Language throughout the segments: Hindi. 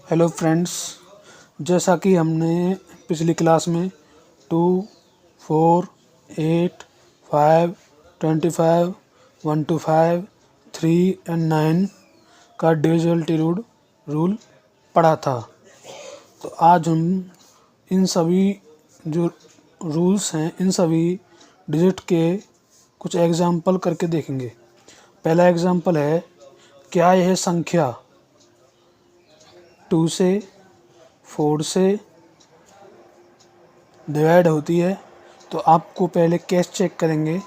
हेलो फ्रेंड्स, जैसा कि हमने पिछली क्लास में 2, 4, 8, 5, 25, 1 to 5, 3 and 9 का डिविजिबिलिटी रूल पढ़ा था। तो आज हम इन सभी जो रूल्स हैं, इन सभी डिजिट के कुछ एग्जाम्पल करके देखेंगे। पहला एग्जाम्पल है, क्या यह संख्या 2 से 4 से डिवाइड होती है? तो आपको पहले कैसे चेक करेंगे।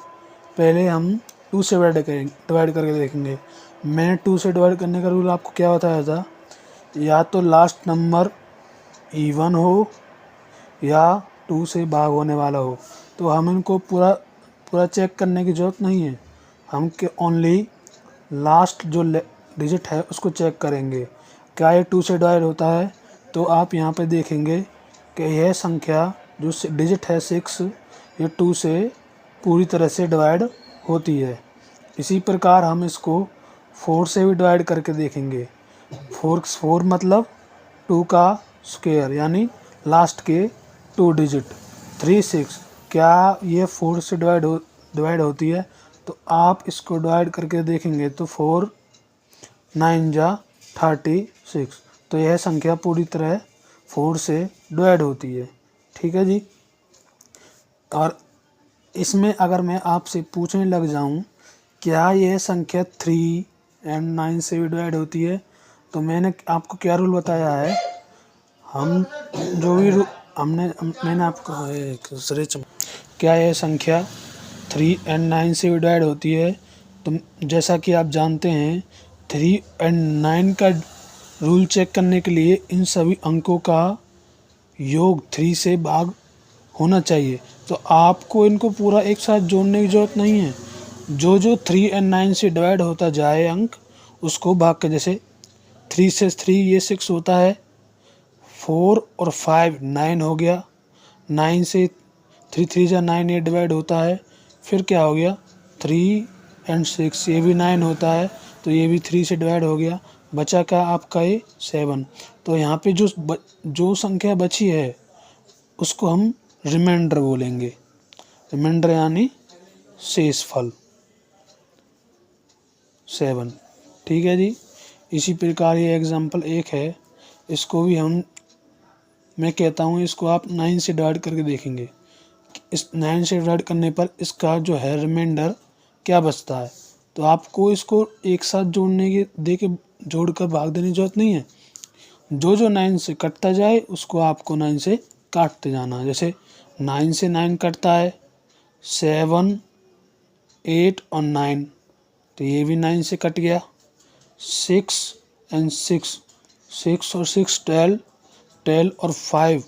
पहले हम 2 से डिवाइड करके देखेंगे। मैंने 2 से डिवाइड करने का रूल आपको क्या बताया था, या तो लास्ट नंबर इवन हो या 2 से भाग होने वाला हो। तो हम इनको पूरा चेक करने की ज़रूरत नहीं है, हम के ओनली लास्ट जो डिजिट है उसको चेक करेंगे। क्या ये 2 से डिवाइड होता है? तो आप यहाँ पे देखेंगे कि यह संख्या जो डिजिट है 6, ये 2 से पूरी तरह से डिवाइड होती है। इसी प्रकार हम इसको 4 से भी डिवाइड करके देखेंगे। 4 मतलब 2 का स्क्वायर, यानी लास्ट के 2 डिजिट। 3, 6, क्या ये 4 से डिवाइड होती है? तो आप इसको डिवाइड करके देखेंगे तो 4 9 जा 36। तो यह संख्या पूरी तरह 4 से डिवाइड होती है। ठीक है जी। और इसमें अगर मैं आपसे पूछने लग जाऊं, क्या यह संख्या 3 and 9 से भी डिवाइड होती है? तो मैंने आपको क्या रूल बताया है, हम जो भी मैंने आपको क्या यह संख्या 3 and 9 से भी डिवाइड होती है? तो जैसा कि आप जानते हैं, 3 and 9 का रूल चेक करने के लिए इन सभी अंकों का योग 3 से भाग होना चाहिए। तो आपको इनको पूरा एक साथ जोड़ने की ज़रूरत नहीं है। जो 3 and 9 से डिवाइड होता जाए अंक, उसको भाग के, जैसे 3 से 3 ये 6 होता है, 4 और 5 9 हो गया, 9 से 3 3 जा 9 ये डिवाइड होता है। फिर क्या हो गया, 3 and 6 ये भी 9 होता है, तो ये भी 3 से डिवाइड हो गया। बचा क्या आपका, ये 7। तो यहाँ पे जो संख्या बची है उसको हम रिमाइंडर बोलेंगे। रिमाइंडर यानी शेषफल 7। ठीक है जी। इसी प्रकार ये एग्जाम्पल 1 है, इसको भी मैं कहता हूँ इसको आप 9 से डिवाइड करके देखेंगे। इस 9 से डिवाइड करने पर इसका जो है रिमाइंडर क्या बचता है। तो आपको इसको एक साथ जोड़कर भाग देने की जरूरत नहीं है। जो 9 से कटता जाए उसको आपको 9 से काटते जाना। जैसे 9 से 9 कटता है, 7, 8 और 9, तो ये भी 9 से कट गया। 6 and 6, 6 और 6 12, 12 और 5,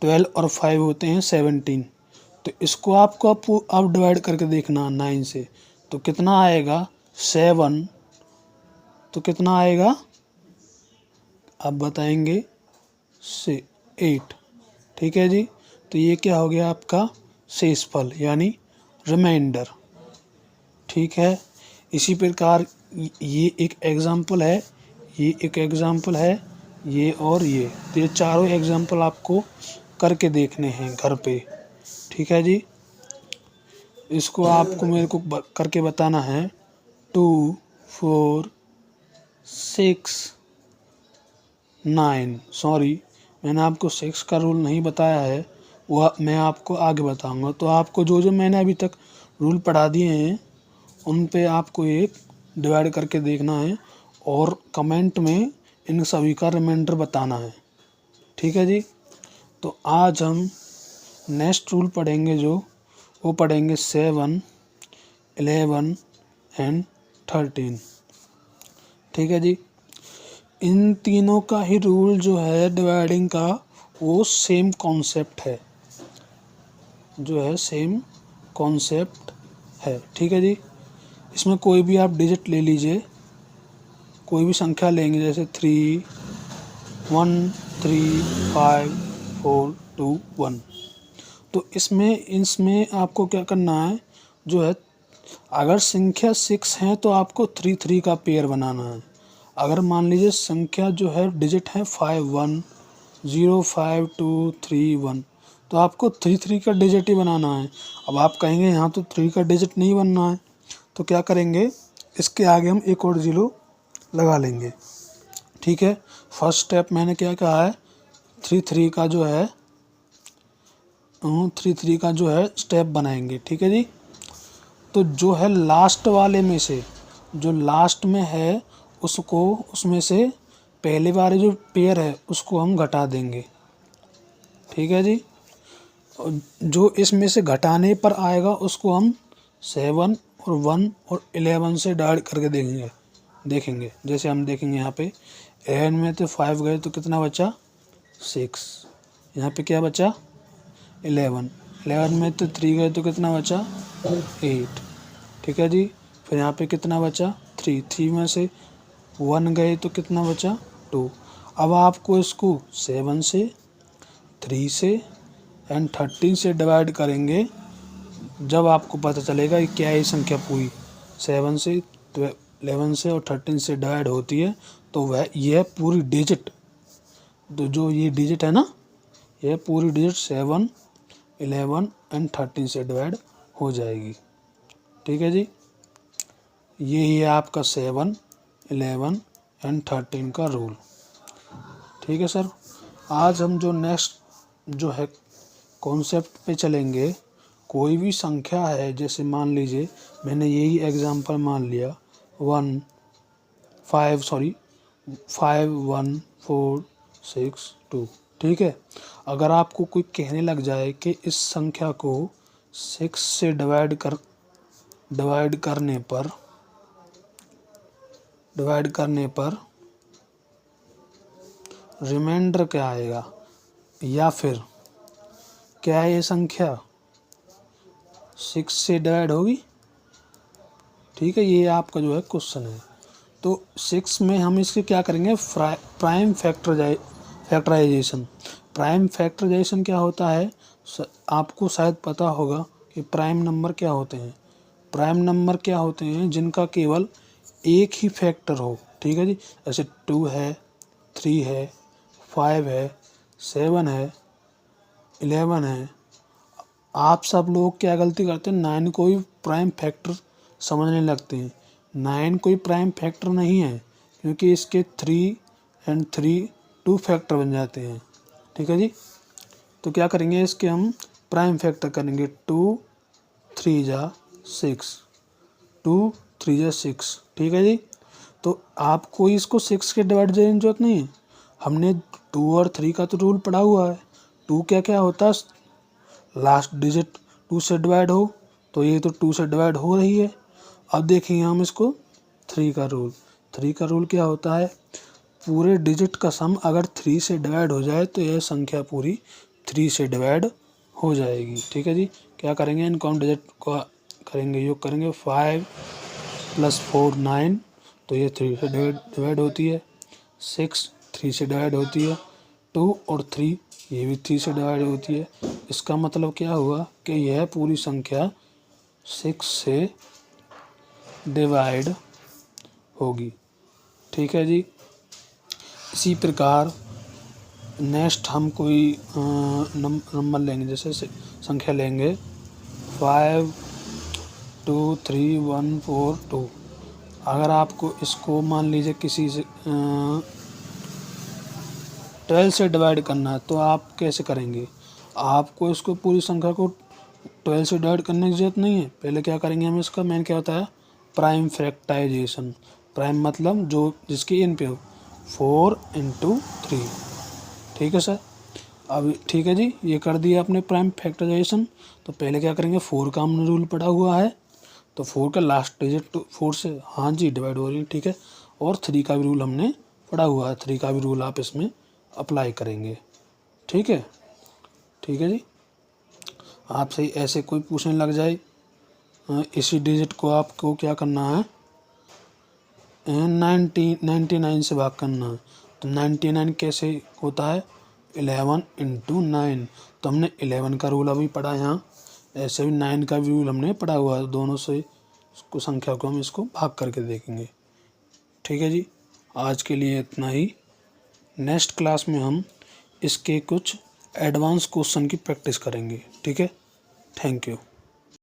12 और 5 होते हैं 17। तो इसको आपको अब डिवाइड करके देखना 9 से, तो कितना आएगा, 7। तो कितना आएगा आप बताएंगे, 8। ठीक है जी। तो ये क्या हो गया आपका शेषफल यानी रिमाइंडर। ठीक है। इसी प्रकार ये एक एग्जाम्पल है, ये एक एग्जाम्पल है, ये और ये, तो ये चारों एग्जाम्पल आपको करके देखने हैं घर पे। ठीक है जी। इसको आपको मेरे को करके बताना है। 2, 4, 6, 9, सॉरी मैंने आपको 6 का रूल नहीं बताया है, वह मैं आपको आगे बताऊंगा। तो आपको जो मैंने अभी तक रूल पढ़ा दिए हैं उन पे आपको एक डिवाइड करके देखना है और कमेंट में इन सभी का रिमाइंडर बताना है। ठीक है जी। तो आज हम नेक्स्ट रूल पढ़ेंगे, वो पढ़ेंगे 7, 11 and 13। ठीक है जी। इन तीनों का ही रूल जो है डिवाइडिंग का, वो सेम कॉन्सेप्ट है, सेम कॉन्सेप्ट है। ठीक है जी। इसमें कोई भी आप डिजिट ले लीजिए, कोई भी संख्या लेंगे, जैसे 3, 1, 3, 5, 4, 2, 1। तो इसमें आपको क्या करना है, अगर संख्या 6 है तो आपको 3 3 का पेयर बनाना है। अगर मान लीजिए संख्या जो है डिजिट है 510523 1, तो आपको 3 का डिजिट ही बनाना है। अब आप कहेंगे यहाँ तो 3 का डिजिट नहीं बनना है, तो क्या करेंगे, इसके आगे हम एक और 0 लगा लेंगे। ठीक है, फर्स्ट स्टेप मैंने क्या कहा है, 3 का जो है 3 का जो है स्टेप बनाएंगे। ठीक है जी। तो जो है लास्ट वाले में से, जो लास्ट में है उसको, उसमें से पहले वाले जो पेयर है उसको हम घटा देंगे। ठीक है जी। और जो इसमें से घटाने पर आएगा उसको हम 7 और 1 और 11 से डिवाइड करके देखेंगे। जैसे हम देखेंगे यहाँ पे 11 में तो 5 गए तो कितना बचा 6, यहाँ पे क्या बचा 11 में तो 3 गए तो कितना बचा 8। ठीक है जी। फिर यहाँ पे कितना बचा 3 में से 1 गए तो कितना बचा 2। अब आपको इसको 7 से, 3 से एंड 13 से डिवाइड करेंगे, जब आपको पता चलेगा कि क्या ये संख्या पूरी 7 से, 11 से और 13 से डिवाइड होती है, तो वह यह पूरी डिजिट, तो जो ये डिजिट है ना, यह पूरी डिजिट 7, 11 एंड 13 से डिवाइड हो जाएगी। ठीक है जी। यही है आपका 7, 11 एंड 13 का रूल। ठीक है सर। आज हम जो नेक्स्ट जो है कॉन्सेप्ट पे चलेंगे, कोई भी संख्या है, जैसे मान लीजिए मैंने यही एग्जांपल मान लिया 5 1 4 6 2। ठीक है। अगर आपको कोई कहने लग जाए कि इस संख्या को 6 से डिवाइड करने पर रिमाइंडर क्या आएगा, या फिर क्या ये संख्या 6 से डिवाइड होगी। ठीक है, ये आपका जो है क्वेश्चन है। तो 6 में हम इसके क्या करेंगे, प्राइम फैक्टराइजेशन। प्राइम फैक्टराइजेशन क्या होता है, आपको शायद पता होगा कि प्राइम नंबर क्या होते हैं। प्राइम नंबर क्या होते हैं, जिनका केवल एक ही फैक्टर हो। ठीक है जी। जैसे 2 है, 3 है, 5 है, 7 है, 11 है। आप सब लोग क्या गलती करते हैं, 9 को ही प्राइम फैक्टर समझने लगते हैं। 9 कोई प्राइम फैक्टर नहीं है, क्योंकि इसके 3 एंड 3 2 फैक्टर बन जाते हैं। ठीक है जी। तो क्या करेंगे, इसके हम प्राइम फैक्टर करेंगे। 2 3 जा 6, 2 3 जा 6। ठीक है जी। तो आपको इसको 6 के डिवाइड करने की जरूरत नहीं है। हमने 2 और 3 का तो रूल पढ़ा हुआ है। 2 क्या क्या होता है, लास्ट डिजिट 2 से डिवाइड हो, तो ये तो 2 से डिवाइड हो रही है। अब देखेंगे हम इसको 3 का रूल। 3 का रूल क्या होता है, पूरे डिजिट का सम अगर 3 से डिवाइड हो जाए तो यह संख्या पूरी 3 से डिवाइड हो जाएगी। ठीक है जी। क्या करेंगे, इनको हम डिजिट को करेंगे, योग करेंगे। 5 + 4 9, तो ये 3 से डिवाइड होती है। 6 3 से डिवाइड होती है। 2 और 3 ये भी 3 से डिवाइड होती है। इसका मतलब क्या हुआ कि यह पूरी संख्या 6 से डिवाइड होगी। ठीक है जी। इसी प्रकार नेक्स्ट हम कोई नंबर लेंगे, जैसे संख्या लेंगे 5 2 3 1 4 2। अगर आपको इसको मान लीजिए किसी से 12 से डिवाइड करना है, तो आप कैसे करेंगे, आपको इसको पूरी संख्या को 12 से डिवाइड करने की जरूरत नहीं है। पहले क्या करेंगे, हम इसका मेन क्या होता है, प्राइम फैक्टराइजेशन। प्राइम मतलब जो जिसकी इन पे हो, 4 × 3। ठीक है सर। अब ठीक है जी, ये कर दिया आपने प्राइम फैक्टराइजेशन। तो पहले क्या करेंगे, 4 का हमने रूल पढ़ा हुआ है, तो 4 का लास्ट डिजिट 4 से, हाँ जी, डिवाइड हो रही है। ठीक है। और 3 का भी रूल हमने पढ़ा हुआ है, 3 का भी रूल आप इसमें अप्लाई करेंगे। ठीक है। ठीक है जी। आपसे ऐसे कोई पूछने लग जाए, इसी डिजिट को आपको क्या करना है, 99 से भाग करना है। तो 99 कैसे होता है, 11 × 9। तो हमने 11 का रूल अभी पढ़ा यहाँ, ऐसे भी 9 का भी रूल हमने पढ़ा हुआ है। दोनों से इसको संख्या को हम इसको भाग करके देखेंगे। ठीक है जी। आज के लिए इतना ही। नेक्स्ट क्लास में हम इसके कुछ एडवांस क्वेश्चन की प्रैक्टिस करेंगे। ठीक है, थैंक यू।